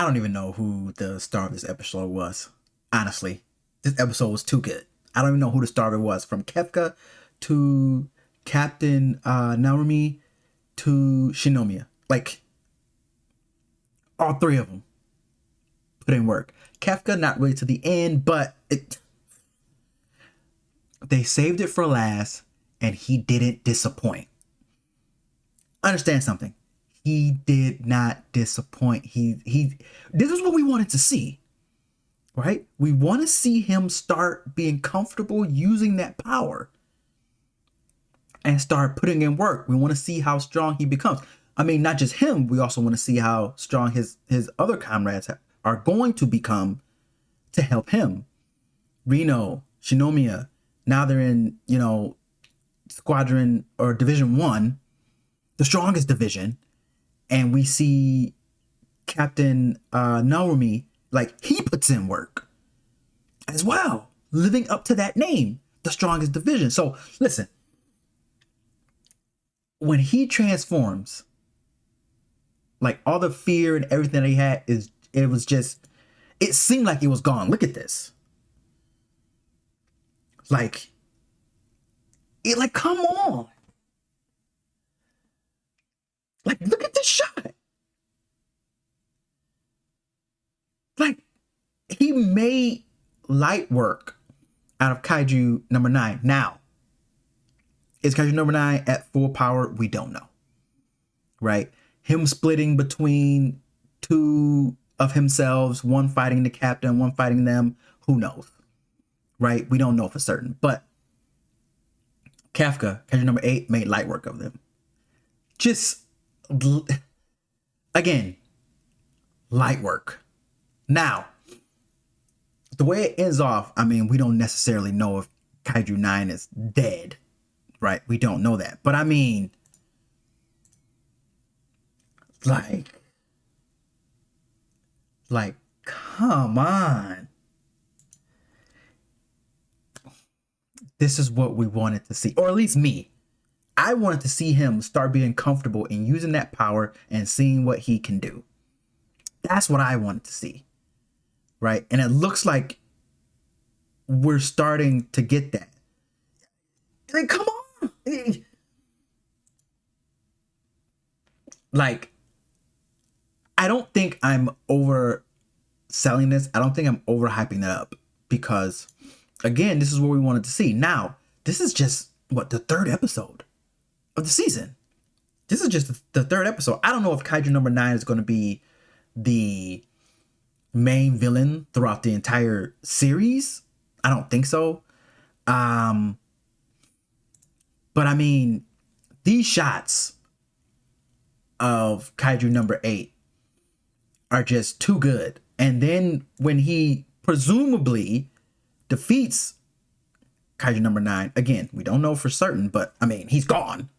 don't even know who the star of this episode was. Honestly, this episode was too good. I don't even know who the star of it was. From Kefka to Captain Naomi to Shinomiya. Like, all three of them put in work. Kefka, not really to the end, but they saved it for last, and he didn't disappoint. Understand something. He did not disappoint. This is what we wanted to see, right? We want to see him start being comfortable using that power and start putting in work. We want to see how strong he becomes. I mean, not just him. We also want to see how strong his other comrades are going to become to help him. Reno, Shinomiya, now they're in, Squadron or Division 1, the strongest division. And we see Captain Naomi, like, he puts in work as well, living up to that name, the strongest division. So listen, when he transforms, like, all the fear and everything that he had it seemed like it was gone. Look at this. Like, come on. Like, look at this shot. Like, he made light work out of Kaiju No.9. Now, is Kaiju No.9 at full power? We don't know. Right? Him splitting between two of himself, one fighting the captain, one fighting them. Who knows? Right? We don't know for certain. But Kaiju No.8 made light work of them. Just, again, light work. Now, the way it ends off, I mean, we don't necessarily know if Kaiju 9 is dead, right? We don't know that. But I mean, like, come on. This is what we wanted to see, or at least me. I wanted to see him start being comfortable in using that power and seeing what he can do. That's what I wanted to see. Right? And it looks like we're starting to get that. Like, come on. Like, I don't think I'm overselling this. I don't think I'm overhyping it up because, again, this is what we wanted to see. Now, this is just, the third episode of the season. This is just the third episode. I don't know if Kaiju No.9 is going to be the main villain throughout the entire series. I don't think so. But I mean, these shots of Kaiju No.8 are just too good. And then when he presumably defeats Kaiju No.9, again, we don't know for certain, but I mean, he's gone.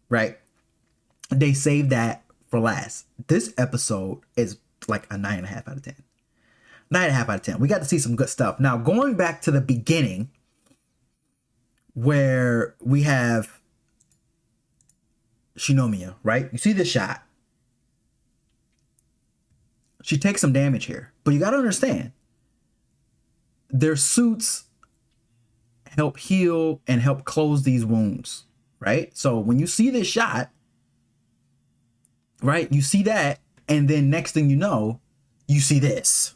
Right? They saved that for last. This episode is like a 9.5 out of 10. 9.5 out of 10. We got to see some good stuff. Now, going back to the beginning, where we have Shinomiya, right? You see this shot. She takes some damage here. But you got to understand, their suits help heal and help close these wounds, right? So when you see this shot, right, you see that, and then next thing you know, you see this.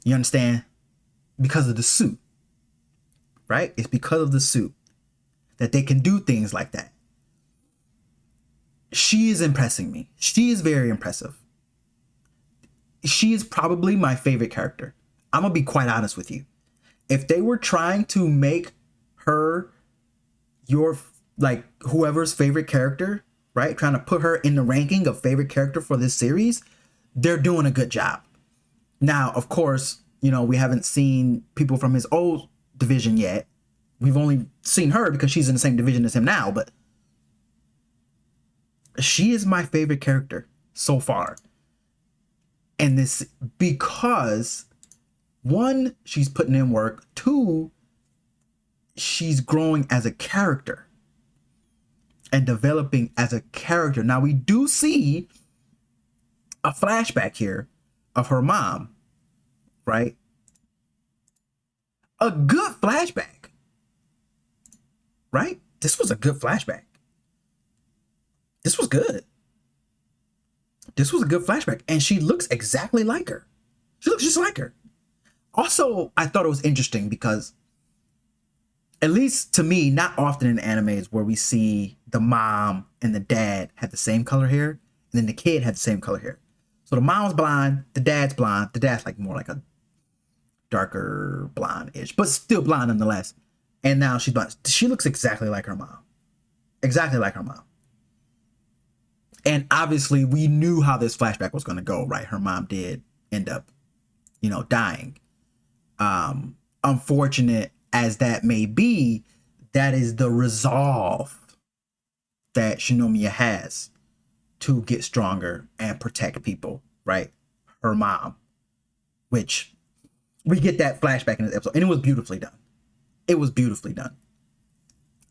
You understand? Because of the suit, right? It's because of the suit that they can do things like that. She is impressing me. She is very impressive. She is probably my favorite character. I'm going to be quite honest with you. If they were trying to make her your, like, whoever's favorite character, right? Trying to put her in the ranking of favorite character for this series, they're doing a good job. Now, of course, we haven't seen people from his old division yet. We've only seen her because she's in the same division as him now, but she is my favorite character so far. And this, because one, she's putting in work. Two, she's growing as a character. and developing as a character. Now we do see a flashback here of her mom, right? A good flashback, right? This was a good flashback. This was good. This was a good flashback. And she looks exactly like her. She looks just like her. Also, I thought it was interesting because, at least to me, not often in animes where we see the mom and the dad have the same color hair, and then the kid had the same color hair. So the mom's blonde, the dad's blonde. The dad's like more like a darker blonde-ish, but still blonde nonetheless. And now she's blonde. She looks exactly like her mom. Exactly like her mom. And obviously we knew how this flashback was going to go, right? Her mom did end up, dying. Unfortunate as that may be, that is the resolve that Shinomiya has to get stronger and protect people, right? Her mom, which we get that flashback in this episode, and it was beautifully done. It was beautifully done.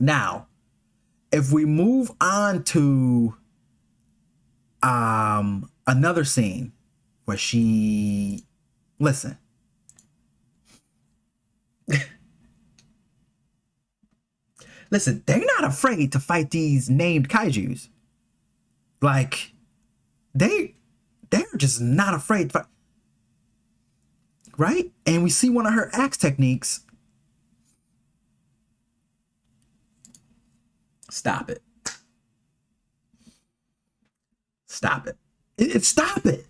Now, if we move on to another scene where she, listen, listen, they're not afraid to fight these named kaijus. Like, they're just not afraid to fight. Right? And we see one of her axe techniques. Stop it. Stop it. Stop it.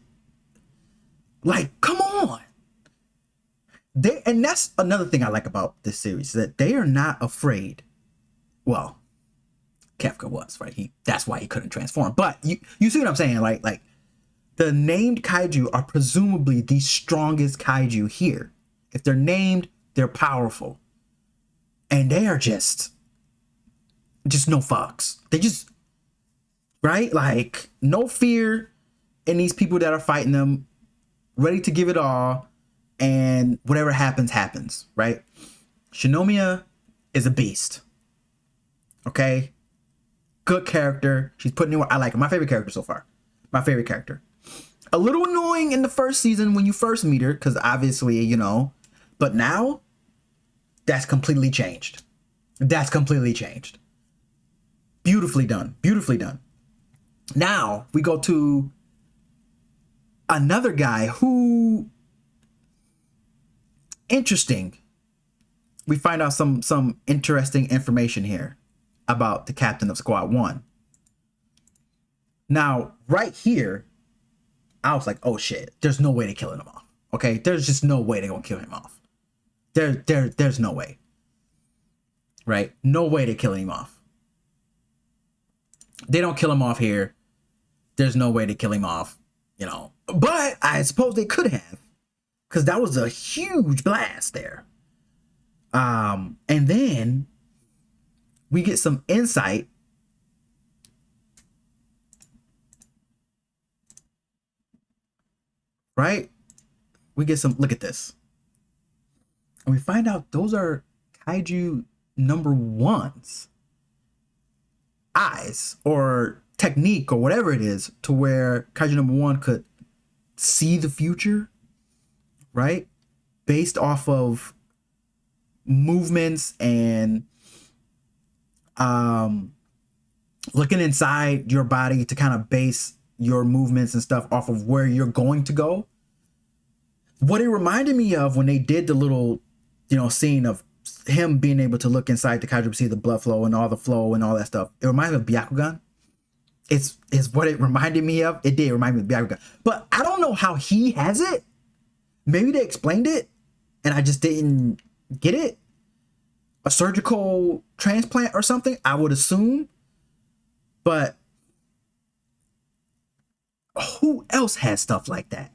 Like, come on. And that's another thing I like about this series, that they are not afraid. Well, Kefka was, right? That's why he couldn't transform. But you see what I'm saying? Like the named kaiju are presumably the strongest kaiju here. If they're named, they're powerful. And they are just no fucks. They just, right? Like, no fear in these people that are fighting them, ready to give it all, and whatever happens, happens, right? Shinomiya is a beast. Okay? Good character. She's putting in work. I like her. My favorite character so far. My favorite character. A little annoying in the first season when you first meet her, because obviously, but now that's completely changed. That's completely changed. Beautifully done. Beautifully done. Now we go to another guy who, interesting. We find out some interesting information here about the captain of Squad 1. Now, right here, I was like, oh shit, there's no way they're killing him off. Okay, there's just no way they're gonna kill him off. There's no way. Right? No way they're killing him off. They don't kill him off here. There's no way to kill him off, But I suppose they could have, because that was a huge blast there. And then we get some insight. Right? We get some, look at this. And we find out those are Kaiju No.1's eyes or technique or whatever it is, to where Kaiju No.1 could see the future, right? Based off of movements and looking inside your body to kind of base your movements and stuff off of where you're going to go. What it reminded me of when they did the little, scene of him being able to look inside the kaiju, see the blood flow and all the flow and all that stuff. It reminded me of Byakugan. It's what it reminded me of. It did remind me of Byakugan. But I don't know how he has it. Maybe they explained it and I just didn't get it. A surgical transplant or something, I would assume. But who else has stuff like that?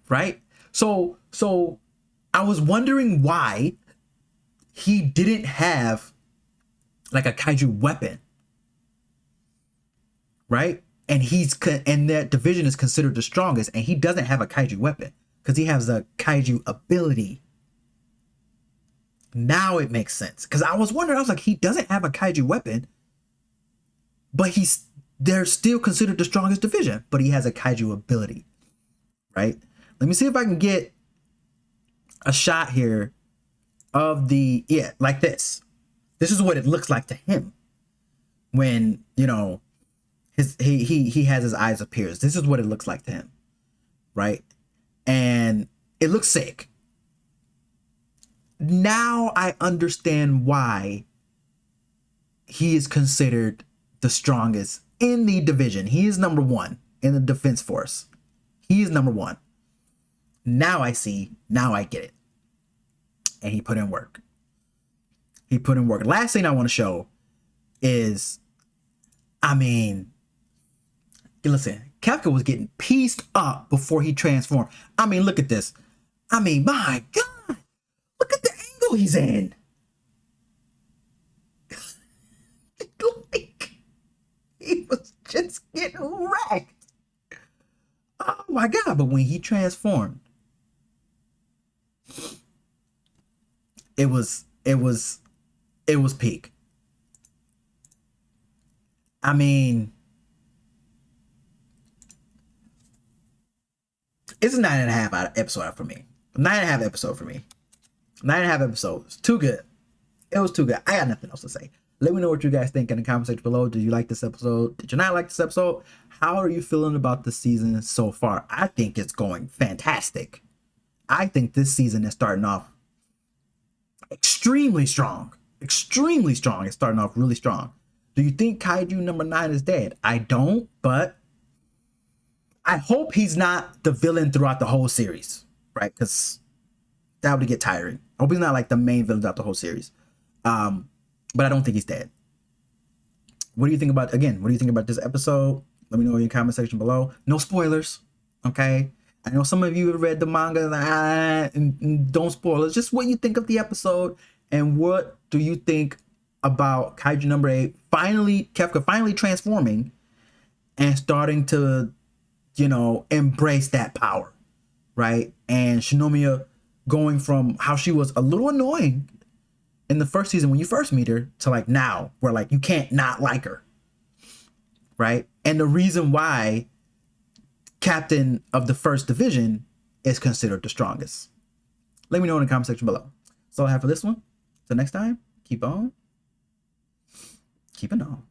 Right? So I was wondering why he didn't have like a kaiju weapon. Right? And that division is considered the strongest, and he doesn't have a kaiju weapon because he has a kaiju ability. Now it makes sense. Because I was wondering, I was like, he doesn't have a kaiju weapon, but they're still considered the strongest division, but he has a kaiju ability, right? Let me see if I can get a shot here of like this. This is what it looks like to him when, you know, he has his eyes up here. This is what it looks like to him, right? And it looks sick. Now I understand why he is considered the strongest in the division. He is number one in the defense force. He is number one. Now I see. Now I get it. And he put in work. He put in work. Last thing I want to show is, I mean, listen, Kefka was getting pieced up before he transformed. I mean, look at this. I mean, my God, look at the angle he's in. Like, he was just getting wrecked. Oh my God. But when he transformed, it was peak. I mean, it's a 9.5 episode for me. 9.5 episode for me. 9.5 episodes. Too good. It was too good. I got nothing else to say. Let me know what you guys think in the comment section below. Did you like this episode? Did you not like this episode? How are you feeling about the season so far? I think it's going fantastic. I think this season is starting off extremely strong. Extremely strong. It's starting off really strong. Do you think Kaiju number 9 is dead? I don't, but I hope he's not the villain throughout the whole series, right? Because that would get tiring. I hope he's not like the main villain throughout the whole series. But I don't think he's dead. What do you think about, again, what do you think about this episode? Let me know in the comment section below. No spoilers, okay? I know some of you have read the manga and don't spoil it. Just what you think of the episode, and what do you think about Kaiju number 8 Kefka finally transforming and starting to, you know, embrace that power, right? And Shinomiya going from how she was a little annoying in the first season when you first meet her to like now, where like you can't not like her, right? And the reason why captain of the first division is considered the strongest. Let me know in the comment section below. That's all I have for this one. Till next time, keep on keeping on.